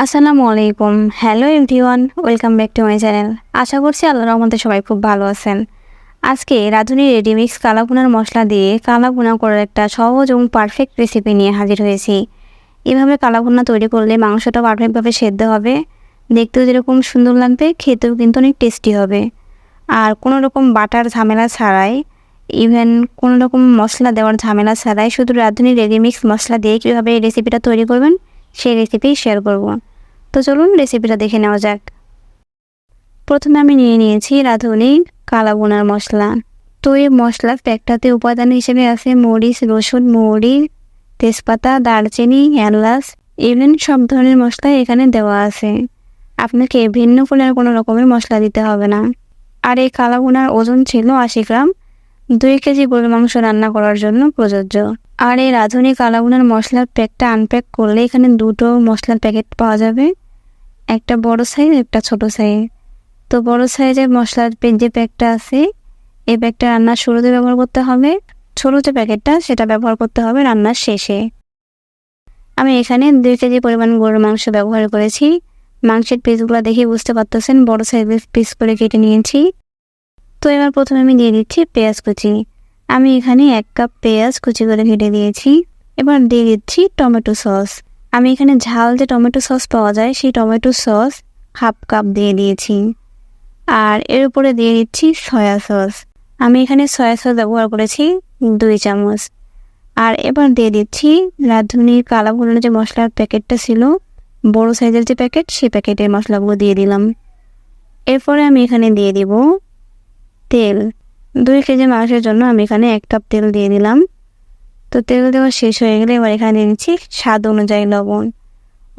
আসসালামু আলাইকুম। Hello everyone, welcome back to my channel. আশা করছি আল্লাহর রহমতে সবাই খুব ভালো আছেন। আজকে রাঁধুনি রেডিমিক্স কালা ভুনার মশলা দিয়ে কালা ভুনা করার একটা সহজ এবং পারফেক্ট রেসিপি নিয়ে হাজির হয়েছি। এভাবে কালা ভুনা তৈরি করলে মাংসটা পারফেক্টভাবে সেদ্ধ হবে, দেখতেও যেরকম সুন্দর লাগবে, খেতেও কিন্তু অনেক টেস্টি হবে। আর কোনো রকম বাটার ঝামেলা ছাড়াই, ইভেন কোনো রকম মশলা দেওয়ার ঝামেলা ছাড়াই শুধু রাঁধুনি রেডিমিক্স মশলা দিয়ে কীভাবে এই রেসিপিটা তৈরি করবেন সেই রেসিপি শেয়ার করব। তো চলুন রেসিপিটা দেখে নেওয়া যাক। প্রথমে আমি নিয়ে নিয়েছি রাঁধুনি কালা ভুনার মশলা। তো এই মশলার প্যাকটাতে উপাদান হিসেবে আছে মরিচ, রসুন, মৌরি, তেজপাতা, দারচিনি, এলাচ, ইভেন সব ধরনের মশলা এখানে দেওয়া আছে। আপনাকে ভিন্ন ফুলের কোনো রকমের মশলা দিতে হবে না। আর এই কালা ভুনার ওজন ছিল 80 গ্রাম, 2 কেজি গরুর মাংস রান্না করার জন্য প্রযোজ্য। আর এই রাঁধুনি কালা ভুনার মশলার প্যাকটা আনপ্যাক করলে এখানে দুটো মশলার প্যাকেট পাওয়া যাবে, একটা বড় সাইজ, একটা ছোট সাইজ। তো বড় সাইজের মশলার যে প্যাকটা আছে এই প্যাকটা রান্নার শুরুতে ব্যবহার করতে হবে, ছোট যে প্যাকেটটা সেটা ব্যবহার করতে হবে রান্নার শেষে। আমি এখানে 2 কেজি পরিমাণ গরুর মাংস ব্যবহার করেছি। মাংসের পিসগুলো দেখে বুঝতে পারতেছেন বড় সাইজের পিস করে কেটে নিয়েছি। তো এবার প্রথমে আমি দিয়ে দিচ্ছি পেঁয়াজ কুচি। আমি এখানে 1 কাপ পেঁয়াজ কুচি করে কেটে দিয়েছি। এবার দিয়ে দিচ্ছি টমেটো সস। আমি এখানে ঝাল যে টমেটো সস পাওয়া যায় সেই টমেটো সস 1/2 কাপ দিয়ে দিয়েছি। আর এর উপরে দিয়ে দিচ্ছি সয়া সস। আমি এখানে সয়া সস ব্যবহার করেছি 2 চামচ। আর এবার দিয়ে দিচ্ছি রাঁধুনি কালা ভুনার যে মশলার প্যাকেটটা ছিল, বড় সাইজের যে প্যাকেট, সেই প্যাকেটের মশলাগুলো দিয়ে দিলাম। এরপরে আমি এখানে দিয়ে দিব তেল। 2 কেজি মাংসের জন্য আমি এখানে 1 কাপ তেল দিয়ে দিলাম। তো তেল দেওয়া শেষ হয়ে গেলে এবার এখানে দিয়ে দিচ্ছি স্বাদ অনুযায়ী লবণ।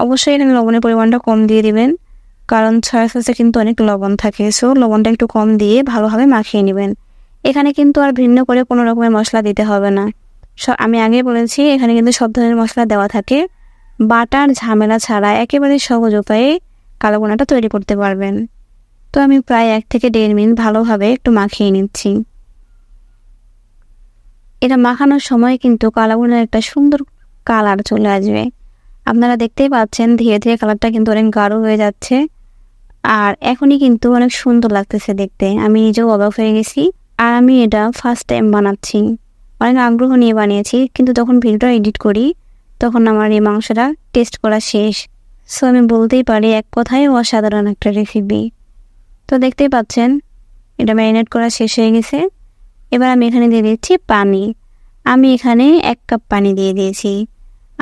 অবশ্যই এখানে লবণের পরিমাণটা কম দিয়ে দিবেন, কারণ সয়া সসে কিন্তু অনেক লবণ থাকে। সো লবণটা একটু কম দিয়ে ভালোভাবে মাখিয়ে নেবেন। এখানে কিন্তু আর ভিন্ন করে কোনো রকমের মশলা দিতে হবে না। আমি আগে বলেছি এখানে কিন্তু সব ধরনের মশলা দেওয়া থাকে। বাটার ঝামেলা ছাড়া একেবারে সহজ উপায়ে কালো ভুনাটা তৈরি করতে পারবেন। তো আমি প্রায় 1 থেকে 1.5 মিনিট ভালোভাবে একটু মাখিয়ে নিচ্ছি। এটা মাখানোর সময় কিন্তু কালো ভুনার একটা সুন্দর কালার চলে আসবে। আপনারা দেখতেই পাচ্ছেন ধীরে ধীরে কালারটা কিন্তু অনেক গাঢ় হয়ে যাচ্ছে। আর এখনই কিন্তু অনেক সুন্দর লাগতেছে দেখতে। আমি নিজেও অবাক হয়ে গেছি। আর আমি এটা ফার্স্ট টাইম বানাচ্ছি, অনেক আগ্রহ নিয়ে বানিয়েছি, কিন্তু যখন ভিডিওটা এডিট করি তখন আমার এই মাংসটা টেস্ট করা শেষ। সো আমি বলতেই পারি এক কথায় অসাধারণ একটা রেসিপি। তো দেখতেই পাচ্ছেন এটা ম্যারিনেট করা শেষ হয়ে গেছে। এবার আমি এখানে দিয়ে দিচ্ছি পানি। আমি এখানে 1 কাপ পানি দিয়ে দিয়েছি।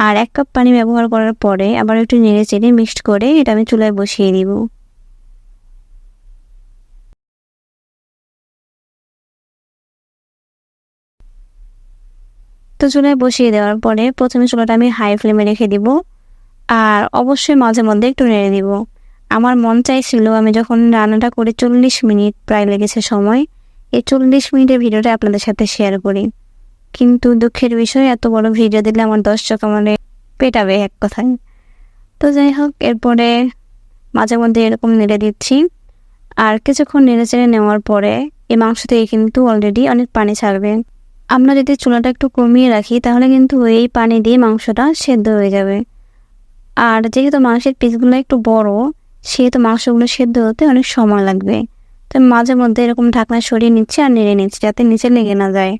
আর 1 কাপ পানি ব্যবহার করার পরে আবার একটু নেড়ে চেড়ে মিক্সড করে এটা আমি চুলায় বসিয়ে দিব। তো চুলায় বসিয়ে দেওয়ার পরে প্রথমে চুলাটা আমি হাই ফ্লেমে রেখে দিব। আর অবশ্যই মাঝে মধ্যে একটু নেড়ে দিব। আমার মন চাইছিল আমি যখন রান্নাটা করে 40 মিনিট প্রায় লেগেছে সময়, এই 40 মিনিটের ভিডিওটা আপনাদের সাথে শেয়ার করি। কিন্তু দুঃখের বিষয় এত বড় ভিডিও দিলে আমার দর্শক আমার পেটাবে এক কথায়। তো যাই হোক, এরপরে মাঝে মধ্যে এরকম নেড়ে দিচ্ছি। আর কিছুক্ষণ নেড়ে চেড়ে নেওয়ার পরে এই মাংস থেকে কিন্তু অলরেডি অনেক পানি ছাড়বে। আমরা যদি চুলাটা একটু কমিয়ে রাখি তাহলে কিন্তু এই পানি দিয়ে মাংসটা সেদ্ধ হয়ে যাবে। আর যেহেতু মাংসের পিসগুলো একটু বড়, সেহেতু মাংসগুলো সেদ্ধ হতে অনেক সময় লাগবে। তো মাঝে মধ্যে এরকম ঢাকনা সরিয়ে নিচ্ছি আর নেড়ে নিচ্ছি যাতে নিচে লেগে না যায়।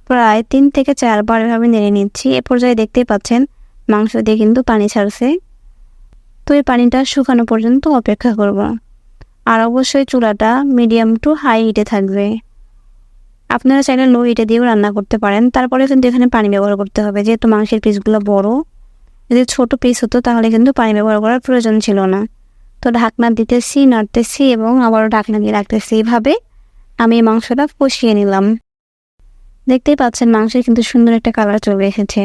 প্রায় 3 থেকে 4 বার এভাবে নেড়ে নিচ্ছি। এ পর্যায়ে দেখতেই পাচ্ছেন মাংস দিয়ে কিন্তু পানি ছাড়ছে। তো এই পানিটা শুকানো পর্যন্ত অপেক্ষা করব। আর অবশ্যই চুলাটা মিডিয়াম টু হাই হিটে থাকবে। আপনারা চাইলে লো হিটে দিয়েও রান্না করতে পারেন। তারপরে কিন্তু এখানে পানি ব্যবহার করতে হবে, যেহেতু মাংসের পিসগুলো বড়। যদি ছোট পিস হতো তাহলে কিন্তু পানি ব্যবহার করার প্রয়োজন ছিল না। তো ঢাকনা দিতেছি, নাড়তেছি এবং আবারও ঢাকনা দিয়ে রাখতেছি। এইভাবে আমি মাংসটা কষিয়ে নিলাম। দেখতেই পাচ্ছেন মাংসের কিন্তু সুন্দর একটা কালার চলে এসেছে।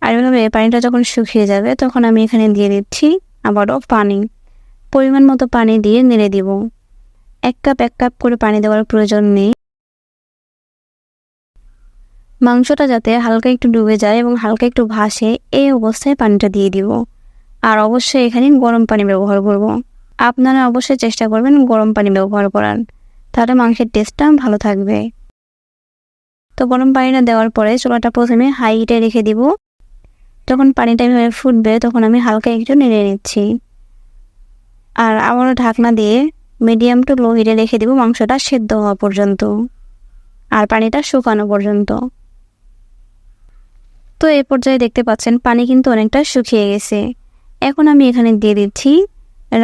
আর এভাবে পানিটা যখন শুকিয়ে যাবে তখন আমি এখানে দিয়ে দিচ্ছি আবারও পানি। পরিমাণ মতো পানি দিয়ে নেড়ে দিব। 1 কাপ করে পানি দেওয়ার প্রয়োজন নেই। মাংসটা যাতে হালকা একটু ডুবে যায় এবং হালকা একটু ভাসে, এই অবস্থায় পানিটা দিয়ে দিব। আর অবশ্যই এখানে গরম পানি ব্যবহার করব। আপনারা অবশ্যই চেষ্টা করবেন গরম পানি ব্যবহার করার, তাহলে মাংসের টেস্টটা ভালো থাকবে। তো গরম পানিটা দেওয়ার পরে চুলাটা প্রথমে হাই হিটে রেখে দিব। যখন পানিটা এভাবে ফুটবে তখন আমি হালকা একটু নেড়ে নিচ্ছি। আর আবারও ঢাকনা দিয়ে মিডিয়াম টু লো হিটে রেখে দেবো মাংসটা সেদ্ধ হওয়া পর্যন্ত আর পানিটা শুকানো পর্যন্ত। তো এই পর্যায়ে দেখতে পাচ্ছেন পানি কিন্তু অনেকটা শুকিয়ে গেছে। এখন আমি এখানে দিয়ে দিচ্ছি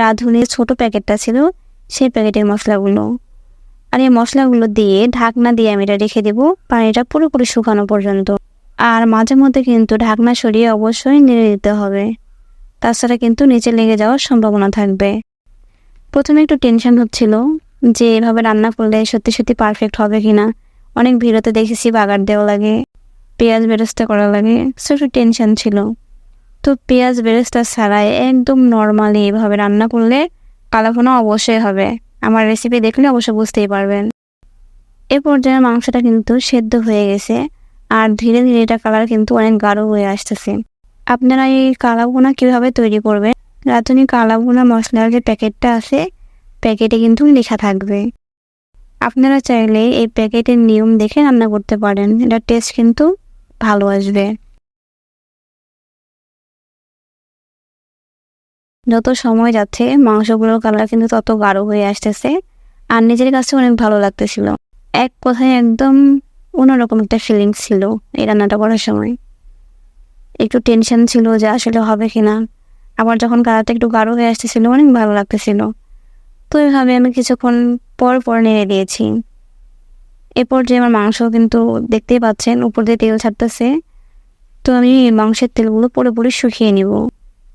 রাঁধুনির ছোট প্যাকেটটা ছিল সেই প্যাকেটের মশলাগুলো। আর এই মশলাগুলো দিয়ে ঢাকনা দিয়ে আমি এটা রেখে দেবো পানিটা পুরোপুরি শুকানো পর্যন্ত। আর মাঝে মধ্যে কিন্তু ঢাকনা সরিয়ে অবশ্যই নেড়ে দিতে হবে, তাছাড়া কিন্তু নিচে লেগে যাওয়ার সম্ভাবনা থাকবে। প্রথমে একটু টেনশন হচ্ছিল যে এভাবে রান্না করলে সত্যি সত্যি পারফেক্ট হবে কিনা। অনেক ভিডিওতে দেখেছি বাগার দেওয়া লাগে, পেঁয়াজ বেরেস্তা করা লাগে, সো একটু টেনশন ছিল। তো পেঁয়াজ বেরেস্তা ছাড়াই একদম নর্মালি এভাবে রান্না করলে কালাভুনা অবশ্যই হবে। আমার রেসিপি দেখলে অবশ্যই বুঝতেই পারবেন। এ পর্যায়ে মাংসটা কিন্তু সেদ্ধ হয়ে গেছে আর ধীরে ধীরে এটা কালার কিন্তু অনেক গাঢ় হয়ে আসতেছে। আপনারা এই কালাভুনা কীভাবে তৈরি করবেন, রাঁধুনি কালাভুনা মশলার যে প্যাকেটটা আছে প্যাকেটে কিন্তু লেখা থাকবে। আপনারা চাইলে এই প্যাকেটের নিয়ম দেখে রান্না করতে পারেন, এটা টেস্ট কিন্তু ভালো আসবে। যত সময় যাচ্ছে মাংসগুলোর কালার কিন্তু তত গাঢ় হয়ে আসতেছে আর নিজের কাছে অনেক ভালো লাগতেছিল। এক কথায় একদম অন্যরকম একটা ফিলিংস ছিল এই রান্নাটা করার সময়। একটু টেনশন ছিল যে আসলে হবে কিনা, আবার যখন কালারটা একটু গাঢ় হয়ে আসতেছিল অনেক ভালো লাগতেছিল। তো এইভাবে আমি কিছুক্ষণ পর পর নেড়ে দিয়েছি। এরপর যে আমার মাংস কিন্তু দেখতেই পাচ্ছেন উপর দিয়ে তেল ছাড়তেছে। তো আমি মাংসের তেলগুলো পুরোপুরি শুকিয়ে নিব।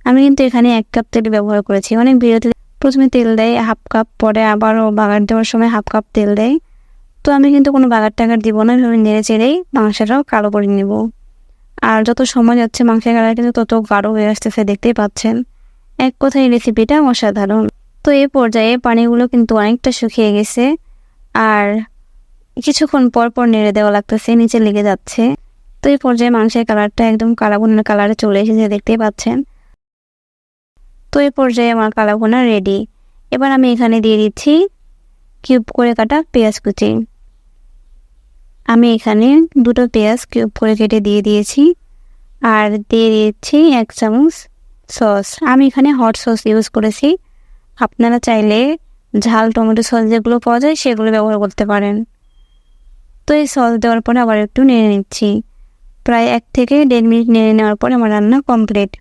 আমি কিন্তু এখানে 1 কাপ তেল ব্যবহার করেছি। অনেক ভিডিওতে প্রথমে তেল দেয় 1/2 কাপ, পরে আবারও বাগার দেওয়ার সময় 1/2 কাপ তেল দেয়। তো আমি কিন্তু কোনো বাগার টাগার দিব না, এভাবে নেড়ে চেড়েই মাংসটাও কালো করে নেব। আর যত সময় যাচ্ছে মাংসের কালার কিন্তু তত গাঢ় হয়ে আসতেছে, দেখতেই পাচ্ছেন। এক কথায় এই রেসিপিটা অসাধারণ। তো এই পর্যায়ে পানিগুলো কিন্তু অনেকটা শুকিয়ে গেছে আর কিছুক্ষণ পর পর নেড়ে দেওয়া লাগতেছে, নিচে লেগে যাচ্ছে। তো এই পর্যায়ে মাংসের কালারটা একদম কালাভুনার কালারে চলে এসেছে, দেখতেই পাচ্ছেন। তো এই পর্যায়ে আমার কালাভুনা রেডি। এবার আমি এখানে দিয়ে দিচ্ছি কিউব করে কাটা পেঁয়াজ কুচি। আমি এখানে 2টো পেঁয়াজ কিউব করে কেটে দিয়ে দিয়েছি আর দিয়ে দিচ্ছি 1 চামচ সস। আমি এখানে হট সস ইউজ করেছি, আপনারা চাইলে ঝাল টমেটো সস যেগুলো পাওয়া যায় সেগুলো ব্যবহার করতে পারেন। তো এই সস দেওয়ার পরে আবার একটু নেড়ে নিচ্ছি। প্রায় 1 থেকে 1.5 মিনিট নেড়ে নেওয়ার পরে আমার রান্না কমপ্লিট।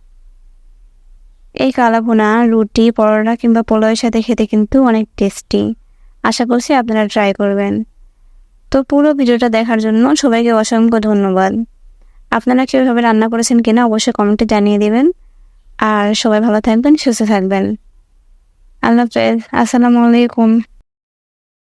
এই কালাভুনা রুটি, পরোটা কিংবা পোলাওয়ের সাথে খেতে কিন্তু অনেক টেস্টি। আশা করছি আপনারা ট্রাই করবেন। তো পুরো ভিডিওটা দেখার জন্য সবাইকে অসংখ্য ধন্যবাদ। আপনারা কীভাবে রান্না করেছেন কিনা অবশ্যই কমেন্টে জানিয়ে দেবেন। আর সবাই ভালো থাকবেন, সুস্থ থাকবেন। আল্লাহ হাফেজ, আসসালামু আলাইকুম।